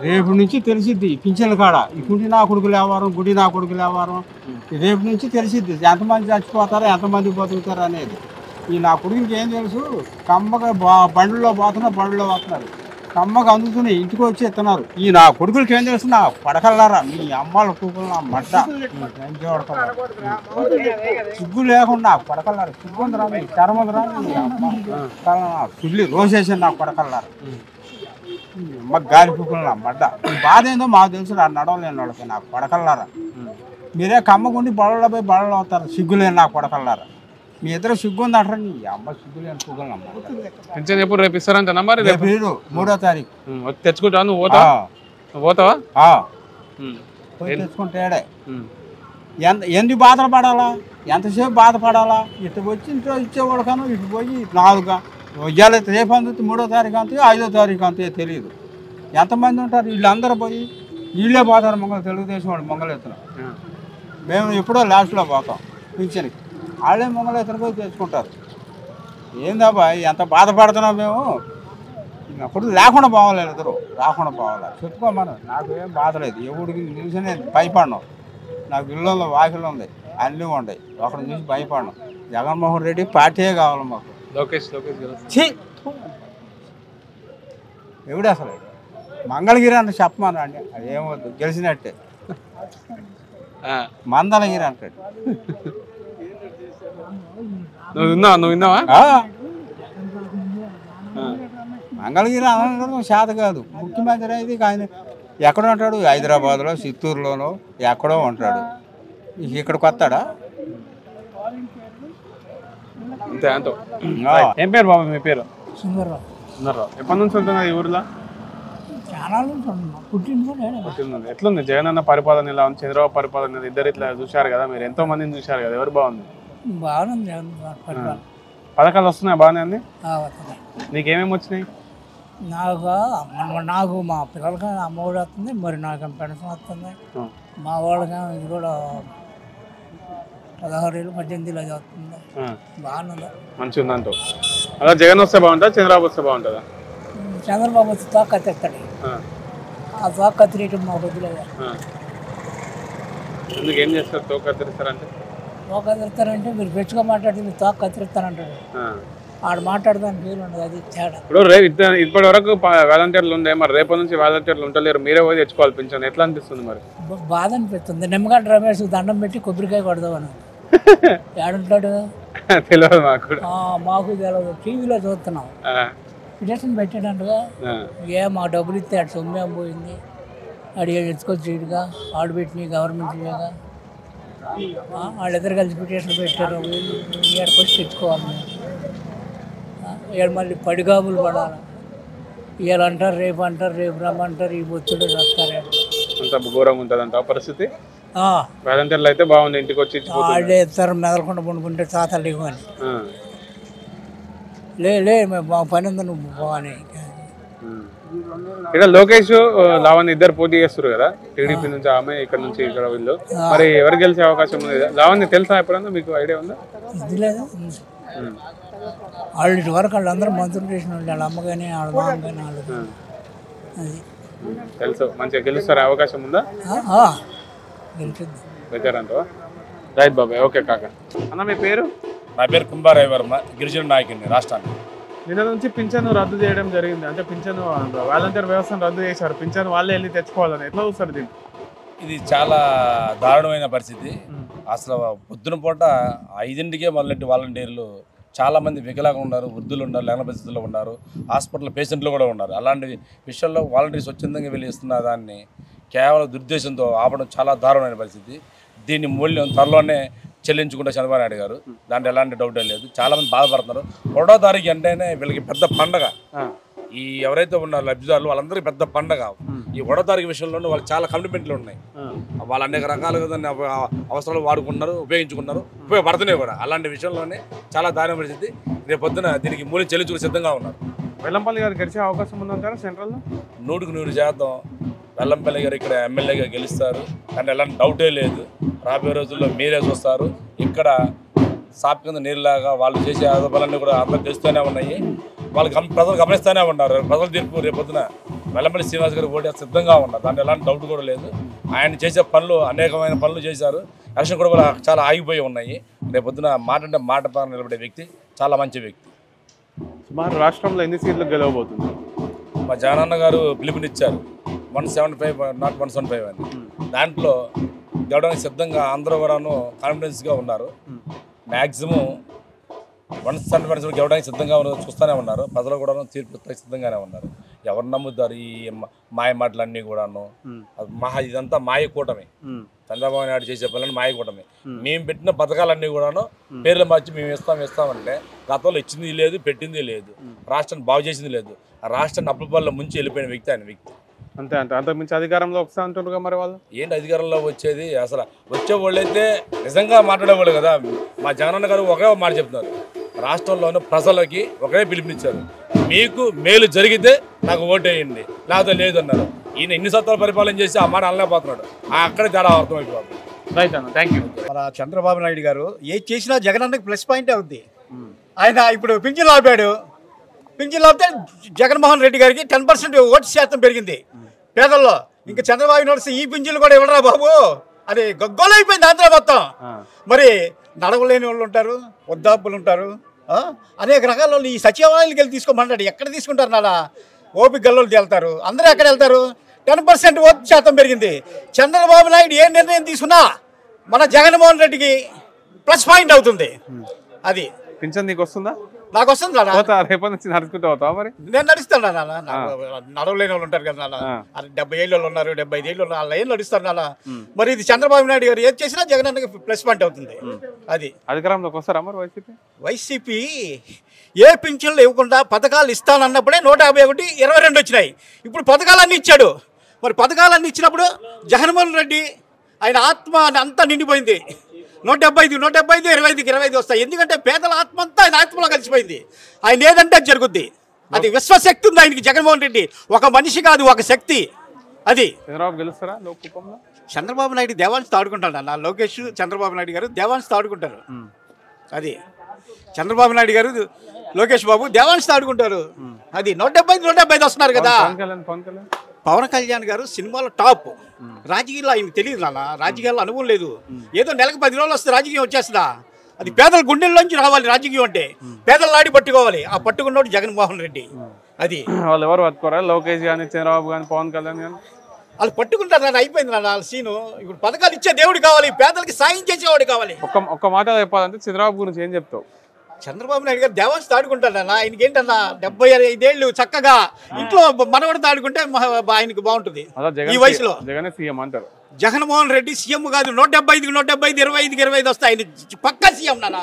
రేపు నుంచి తెలిసిద్ది పింఛన్ల కాడ ఈ కుంటి నా కొడుకులు వ్యవహారం గుడి నా కొడుకులు వ్యవహారం రేపు నుంచి తెలిసిద్ది ఎంతమంది చచ్చిపోతారో ఎంతమంది బతుకుతారో అనేది. ఈ నా కొడుకుకి ఏం తెలుసు, కమ్మగా బండ్లో పోతున్నా బండ్లో పోతున్నారు, కమ్మగా అందుతున్నాయి, ఇంటికి వచ్చి ఎత్తున్నారు. ఈ నా కొడుకులకి ఏం తెలుసు, నా పడకల్లారా మీ అమ్మాళ్ళ కూకులు నా మడ్డ సిగ్గు లేకుండా పడకల్లారా, సిగ్గు ఉందిరా మీ చరమందిరా మీ అమ్మ సుల్లి రోసేసాను నా పడకల్లారా, అమ్మ గాలి కూకులు నా మడ్డ. ఈ బాధ ఏందో మాకు తెలుసు, నా నడవలేని వాళ్ళకి నాకు పడకల్లారా. మీరే కమ్మకుండి బళ్ళలో పోయి బళ్ళలో అవుతారు, సిగ్గులేని నాకు పడకల్లారా. మీ ఇద్దరు సిగ్గు ఉంది అంటారు, నీ అమ్మ సిగ్గులేని పింఛన్ ఎప్పుడు రేపు ఇస్తారంట మరి? రేపు 3వ తారీఖు తెచ్చుకుంటా, నువ్వు పోతావా? తెచ్చుకుంటాడే. ఎందుకు బాధలు పడాలా, ఎంతసేపు బాధపడాలా? ఇటు వచ్చి ఇంట్లో ఇచ్చేవాడు కాను, ఇటు పోయి 4 ఇవాళ రేపు అందుతుంది 3వ తారీఖు అంతే 5వ తారీఖు అంతే తెలియదు. ఎంతమంది ఉంటారు వీళ్ళందరూ పోయి వీళ్ళే పోతారు తెలుగుదేశం వాళ్ళు మంగళెత్తున. మేము ఎప్పుడో లాస్ట్లో పోతాం పింఛన్కి, వాళ్ళే మంగళెత్తున పోయి తెచ్చుకుంటారు. ఏందబ్బా ఎంత బాధపడుతున్నాం మేము, అప్పుడు లేకుండా పోవాలి, ఇద్దరు రాకుండా పోవాలి. చెప్పుకోమను, నాకు ఏం బాధ లేదు, ఎవడికి చూసి నేను భయపడను. నాకు ఇళ్ళల్లో వాకిళ్ళు ఉంది, అన్నీ ఉన్నాయి, ఒకటి చూసి భయపడను. జగన్మోహన్ రెడ్డి పార్టీయే కావాలి మాకు. ఎవడు అసలు మంగళగిరి అంటే చెప్పమను అండి, అదేమొద్దు, గెలిచినట్టే. మందలగిరి అంటాడు. నువ్వు విన్నావా? మంగళగిరి అనడం చేత కాదు. ముఖ్యమంత్రి అయితే ఆయన ఎక్కడ ఉంటాడు, హైదరాబాద్లో చిత్తూరులోనో ఎక్కడో ఉంటాడు, ఇక్కడికి వస్తాడా? ఏం పేరు బాబు మీ పేరు? ఎప్పటి నుంచి ఉంటున్నా ఈ ఊర్లో? ఎట్లుంది జగన్ అన్న పరిపాలన, ఇలా ఉంది చంద్రబాబు పరిపాలన, ఇద్దరు ఇట్లా చూశారు కదా మీరు, ఎంతో మందిని చూశారు కదా, ఎవరు బాగుంది? పథకాలు వస్తున్నాయి బాగానే అన్ని? నీకేమేమి వచ్చినాయి? నాకు మా పిల్లలకి అమ్మఒడి వస్తుంది, మరి నాకు పెన్షన్ వస్తుంది, మా వాళ్ళకి ఇది కూడా 16 ఏళ్ళు 18 అది వస్తుంది. బాగుంది, మంచిగా ఉందంటూ. అలా జగన్ వస్తే బాగుంటుందా చంద్రబాబు వస్తే బాగుంటుందా? చంద్రబాబు వస్తే తోక కత్తిస్తాడు, ఆ తోక కత్తిరేయటం మా వద్దులేదు. ఎందుకు ఏం చేస్తారు తోక కత్తిరిస్తారంటే? తోక కత్తిరిస్తారంటే మీరు పెట్టుగా మాట్లాడితే మీరు తోక కత్తిరిస్తానంటాడు, ఆడు మాట్లాడదానికి పేరు ఉండదు, అది తేడా. ఇప్పుడు ఇప్పటి వరకు వాలంటీర్లు ఉండే, మరి రేపటి నుంచి వాలంటీర్లు ఉండలేరు, మీరే పోయి తెచ్చుకోవాలి పింఛన్, ఎట్లా అనిపిస్తుంది మరి? బాధ అనిపిస్తుంది. నిమ్మగడ్డ రమేష్ దండం పెట్టి కొబ్బరికాయ కొడదామని ఏడుంటాడు తెలియదు మాకు, తెలియదు, టీవీలో చూస్తున్నాం. పిటిషన్ పెట్టాడంటగా, మా డబ్బులు ఇస్తే అటు సొమ్మేం పోయింది, అడిగి ఎత్తుకొచ్చేడుగా, ఆడు పెట్టిన గవర్నమెంట్ లేగా, వాళ్ళిద్దరు కలిసి పిటిషన్ పెట్టారు, ఏడకొచ్చి తెచ్చుకోవాలి. మళ్ళీ పడిగాబులు పడాలి, ఇవాళ అంటారు రేపు అంటారు, రేపు రమ్మంటారు, ఈ బొత్తుడు వస్తారు. అంత ఘోరంగా ఉంటుంది అంట పరిస్థితి. వాలంటీర్లు అయితే బాగుంది, ఇంటికి వచ్చి వాళ్ళే ఇస్తారు, మెదలకుండా పండుకుంటే తాతలు ఇవ్వని లే మా పని ఉంది నువ్వు పోని. ఇక్కడ లోకేష్ లావణ్య ఇద్దరు పోటీ చేస్తారు కదా, టీడీపీ నుంచి ఆమె, ఇక్కడ నుంచి ఇక్కడ వీళ్ళు, మరి ఎవరు గెలిచే అవకాశం ఉంది? లావణ్య తెలుసా ఎప్పుడన్నా, మీకు ఐడియా ఉందా? ఇది లేదు, వాళ్ళు ఇటు వరకు వాళ్ళందరూ మంత్రులు చేసిన వాళ్ళు, వాళ్ళ అమ్మ కానీ వాళ్ళ మామ కానీ వాళ్ళు, అది తెలుసు. మంచిగా గెలుస్తారా, అవకాశం ఉందా? గెలుస్తుంది బెటరంటో. రైట్ బాబాయ్, ఓకే కాక. అన్న మీ పేరు? నా పేరు కుంభారాయ వర్మ, గిరిజన నాయకుడిని రాష్ట్రానికి. నిన్న నుంచి పింఛన్ రద్దు చేయడం జరిగింది, అంటే పింఛన్ వాలంటీర్ వ్యవస్థను రద్దు చేశారు, పింఛన్ వాళ్ళే వెళ్ళి తెచ్చుకోవాలని, ఎట్లా చూస్తారు దీన్ని? ఇది చాలా దారుణమైన పరిస్థితి. అసలు పొద్దున పూట 5ంటికే మొదలెట్టి వాలంటీర్లు చాలామంది వికలాంగులు ఉన్నారు, వృద్ధులు ఉన్నారు, లేని పరిస్థితుల్లో ఉన్నారు, హాస్పిటల్ పేషెంట్లు కూడా ఉన్నారు. అలాంటి విషయాల్లో వాలంటీర్స్ స్వచ్ఛందంగా వెళ్ళి ఇస్తున్న దాన్ని కేవలం దురుద్దేశంతో ఆపడం చాలా దారుణమైన పరిస్థితి. దీన్ని మూల్యం త్వరలోనే చెల్లించుకుంటే చంద్రబాబు నాయుడు గారు, దాంట్లో ఎలాంటి డౌట్ లేదు. చాలామంది బాధపడుతున్నారు. 1వ తారీఖు అంటేనే వీళ్ళకి పెద్ద పండగ, ఈ ఎవరైతే ఉన్నారో లబ్ధిదారులు వాళ్ళందరికీ పెద్ద పండగ. ఈ 1వ తారీఖు విషయంలో వాళ్ళు చాలా కమిట్మెంట్లు ఉన్నాయి, వాళ్ళు అనేక రకాలుగా దాన్ని అవసరాలు వాడుకున్నారు, ఉపయోగించుకున్నారు, ఉపయోగపడుతున్నాయి కూడా. అలాంటి విషయంలోనే చాలా దారుణ పరిస్థితి. రేపు పొద్దున దీనికి మూల్యం చెల్లించుకుని సిద్ధంగా ఉన్నారు. వెల్లంపల్లి గారు గెలిచే అవకాశం ఉందంటారా సెంట్రల్లో? 100% వెల్లంపల్లి గారు ఇక్కడ ఎమ్మెల్యేగా గెలుస్తారు, కానీ ఎలాంటి డౌటే లేదు. రాబోయే రోజుల్లో మీరే చూస్తారు. ఇక్కడ సాప్ కింద నీరులాగా వాళ్ళు చేసే ఆరోపణలన్నీ కూడా అందరూ తెలుస్తూనే ఉన్నాయి. వాళ్ళు ప్రజలు గమనిస్తూనే ఉన్నారు. ప్రజల తీర్పు రేపొద్దున వెల్లంపల్లి శ్రీనివాస్ గారు ఓటేస్తే సిద్ధంగా ఉన్నారు. దాంట్లో ఎలాంటి డౌట్ కూడా లేదు. ఆయన చేసే పనులు అనేకమైన పనులు చేశారు. ఎలక్షన్ కూడా చాలా ఆగిపోయి ఉన్నాయి. రేపొద్దున మాట పైన నిలబడే వ్యక్తి, చాలా మంచి వ్యక్తి. సుమారు రాష్ట్రంలో ఎన్ని సీట్లు గెలవబోతుంది? మా జగనన్న గారు పిలుపునిచ్చారు 175 నాట్ 175 అని. దాంట్లో గెలవడానికి సిద్ధంగా అందరూ కూడాను కాన్ఫిడెన్స్గా ఉన్నారు. మ్యాక్సిమం 170% గెలవడానికి సిద్ధంగా చూస్తూనే ఉన్నారు. ప్రజలు కూడా తీర్పు సిద్ధంగానే ఉన్నారు. ఎవరు నమ్ముతారు ఈ మాయ మాటలన్నీ కూడాను? ఇదంతా మాయ కూటమి. చంద్రబాబు నాయుడు చేసే పనులను మాయ కూటమి. మేము పెట్టిన పథకాలన్నీ కూడాను పేర్లు మార్చి మేము ఇస్తామంటే గతంలో ఇచ్చింది లేదు, పెట్టింది లేదు, రాష్ట్రాన్ని బాగు చేసింది లేదు. ఆ రాష్ట్రాన్ని అప్పుల ముంచి వెళ్ళిపోయిన వ్యక్తి ఆయన వ్యక్తి. అంతే అంతకుమించి అధికారంలో వస్తా అంటున్నారు మరి వాళ్ళు. ఏంటి అధికారంలో వచ్చేది? అసలు వచ్చేవాళ్ళు అయితే నిజంగా మాట్లాడేవాళ్ళు కదా. మా జగనన్న గారు ఒకే మాట చెప్తున్నారు, రాష్ట్రంలోని ప్రజలకి ఒకే పిలుపునిచ్చారు, మీకు మేలు జరిగితే నాకు ఓటేయండి, లేకపోతే లేదన్నారు. ఈయన ఎన్ని సంవత్సరాలు పరిపాలన చేసి ఆ మాట అనలేకపోతున్నాడు. అక్కడే చాలా అర్థమైపోతుంది. రైట్ అన్న, థ్యాంక్ యూ. మన చంద్రబాబు నాయుడు గారు ఏది చేసినా జగనన్నకి ప్లస్ పాయింటే అవుద్ది. ఆయన ఇప్పుడు పింఛన్లు ఆపాడు. పింఛన్లు ఆపితే జగన్మోహన్ రెడ్డి గారికి 10% ఓటు శాతం పెరిగింది పేదల్లో. ఇంకా చంద్రబాబు నాయుడు ఈ పింఛన్లు కూడా ఇవ్వరా బాబు అది గగ్గోలైపోయింది ఆంధ్ర మొత్తం. మరి నడవలేని వాళ్ళు ఉంటారు, వృద్ధాపులు ఉంటారు, అనేక రకాల వాళ్ళు ఈ సచివాలయాలకు వెళ్ళి తీసుకోమన్నాడు. ఎక్కడ తీసుకుంటారు? నాలా ఓపిక గల్లోకి వెళ్తారు. అందరూ ఎక్కడ వెళ్తారు? 10% ఓటు శాతం పెరిగింది. చంద్రబాబు నాయుడు ఏ నిర్ణయం తీసుకున్నా మన జగన్మోహన్ రెడ్డికి ప్లస్ పాయింట్ అవుతుంది. అది పింఛన్ నీకు వస్తుందా? నాకు వస్తుంది నాన్న. రేపటి నుంచి నడుచుకుంటూ అవుతావా? మరి నేను నడుస్తాను నాన్న. నడవలేని వాళ్ళు ఉంటారు కదా నాన్న, 70 ఏళ్ళు ఉన్నారు, 75 ఏళ్ళు ఉన్నారు, వాళ్ళు ఏం నడుస్తారు నాన్న. మరి ఇది చంద్రబాబు నాయుడు గారు ఏది చేసినా జగన్ ప్లస్ పాయింట్ అవుతుంది. అది అధికారంలోకి వస్తారా మరి వైసీపీ ఏ పింఛన్లు ఇవ్వకుండా పథకాలు ఇస్తానన్నప్పుడే 151, 22 వచ్చినాయి. ఇప్పుడు పథకాలన్నీ ఇచ్చాడు. మరి పథకాలన్నీ ఇచ్చినప్పుడు జగన్మోహన్ రెడ్డి ఆయన ఆత్మ అంతా నిండిపోయింది. 175, 25 వస్తాయి. ఎందుకంటే పేదల ఆత్మ అంతా ఆయన ఆత్మలో కలిసిపోయింది. ఆయన ఏదంటే జరుగుద్ది. అది విశ్వశక్తి ఉంది ఆయనకి. జగన్మోహన్ రెడ్డి ఒక మనిషి కాదు, ఒక శక్తి. అది చంద్రబాబు గెలుస్తారా లోకూపంలో? చంద్రబాబు నాయుడు దేవాన్స్ ఆడుకుంటాడు అన్న. లోకేష్ చంద్రబాబు నాయుడు గారు దేవాన్స్ ఆడుకుంటారు. అది చంద్రబాబు నాయుడు గారు లోకేష్ బాబు దేవాన్స్ ఆడుకుంటారు. అది 175 వస్తున్నారు కదా. పవన్ కళ్యాణ్ గారు సినిమాలో టాప్. రాజకీయాల్లో ఆయనకు తెలియదు నాన్న. రాజకీయాల్లో అనుభవం లేదు. ఏదో నెలకు 10 రోజులు వస్తే రాజకీయం వచ్చేస్తుందా? అది పేదల గుండెల్లోంచి రావాలి. రాజకీయం అంటే పేదల నాడి పట్టుకోవాలి. ఆ పట్టుకున్నోడు జగన్మోహన్ రెడ్డి. అది వాళ్ళు ఎవరు పట్టుకోరా? లోకేష్ కానీ, చంద్రబాబు కానీ, పవన్ కళ్యాణ్ కానీ వాళ్ళు పట్టుకుంటారు నాన్న. అయిపోయింది నాన్న వాళ్ళ సీను. ఇప్పుడు పథకాలు ఇచ్చే దేవుడు కావాలి, పేదలకి సాయం చేసేవాడు కావాలి. ఒక్క మాట చెప్పాలంటే చంద్రబాబు గురించి ఏం చెప్తావు? చంద్రబాబు నాయుడు గారు దేవాన్స్ ఆడుకుంటాడన్న. ఆయనకి ఏంటన్నా 75 ఏళ్ళు చక్కగా ఇంట్లో మనవడు ఆడుకుంటే ఆయనకు బాగుంటుంది. ఈ వయసులో జగన్మోహన్ రెడ్డి సీఎం కాదు. 175, 25 వస్తాయి. ఆయన పక్కా సీఎం నాన్న.